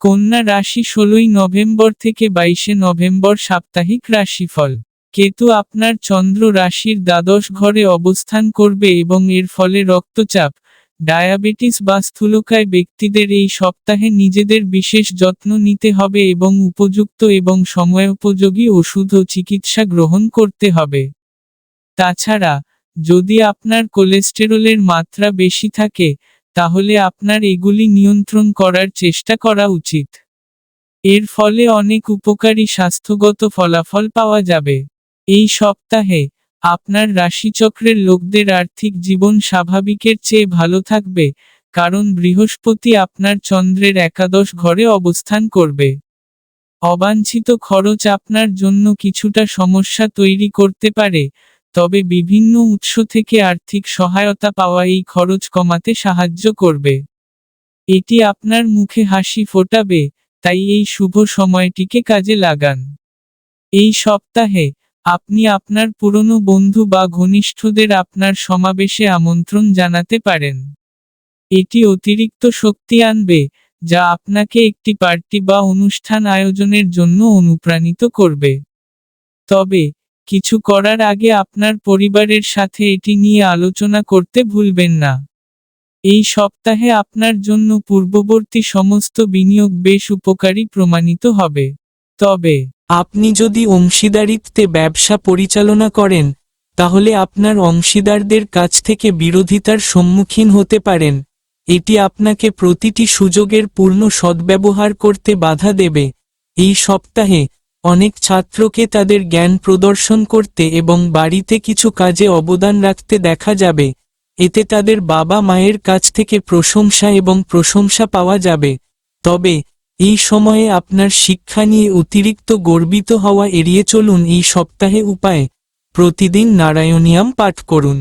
কন্যা রাশি 16 নভেম্বর থেকে 22 নভেম্বর সাপ্তাহিক রাশিফল। কেতু আপনার চন্দ্র রাশির দ্বাদশ ঘরে অবস্থান করবে এবং এর ফলে রক্তচাপ, ডায়াবেটিস বা স্থূলকায় ব্যক্তিদের এই সপ্তাহে নিজেদের বিশেষ যত্ন নিতে হবে এবং উপযুক্ত এবং সময়োপযোগী ওষুধ ও চিকিৎসা গ্রহণ করতে হবে। তাছাড়া, যদি আপনার কোলেস্টেরলের মাত্রা বেশি থাকে, তাহলে আপনার এগুলি নিয়ন্ত্রণ করার চেষ্টা করা উচিত। এর ফলে অনেক উপকারী স্বাস্থ্যগত ফলাফল পাওয়া যাবে। এই সপ্তাহে আপনার রাশিচক্রের লোকদের আর্থিক জীবন স্বাভাবিকের চেয়ে ভালো থাকবে, কারণ বৃহস্পতি আপনার চন্দ্রের একাদশ ঘরে অবস্থান করবে। অবাঞ্ছিত খরচ আপনার জন্য কিছুটা সমস্যা তৈরি করতে পারে, তবে বিভিন্ন উৎস থেকে আর্থিক সহায়তা পাওয়া এই খরচ কমাতে সাহায্য করবে। এটি আপনার মুখে হাসি ফোটাবে, তাই এই শুভ সময়টিকে কাজে লাগান। এই সপ্তাহে আপনি আপনার পুরনো বন্ধু বা ঘনিষ্ঠদের আপনার সমাবেশে আমন্ত্রণ জানাতে পারেন। এটি অতিরিক্ত শক্তি আনবে, যা আপনাকে একটি পার্টি বা অনুষ্ঠান আয়োজনের জন্য অনুপ্রাণিত করবে। তবে, কিছু করার আগে আপনার পরিবারের সাথে এটি নিয়ে আলোচনা করতে ভুলবেন না। এই সপ্তাহে আপনার জন্য পূর্ববর্তী সমস্ত বিনিয়োগ বেশ উপকারী প্রমাণিত হবে। তবে, আপনি যদি অংশীদারিত্বে ব্যবসা পরিচালনা করেন, তাহলে আপনার অংশীদারদের কাছ থেকে বিরোধিতার সম্মুখীন হতে পারেন। এটি আপনাকে প্রতিটি সুযোগের পূর্ণ সদ্ব্যবহার করতে বাধা দেবে। এই সপ্তাহে অনেক ছাত্রকে তাদের জ্ঞান প্রদর্শন করতে এবং বাড়িতে কিছু কাজে অবদান রাখতে দেখা যাবে। এতে তাদের বাবা মায়ের কাছ থেকে প্রশংসা এবং প্রশংসা পাওয়া যাবে। তবে, এই সময়ে আপনার শিক্ষা নিয়ে অতিরিক্ত গর্বিত হওয়া এড়িয়ে চলুন। এই সপ্তাহে উপায়: প্রতিদিন নারায়ণীয়াম পাঠ করুন।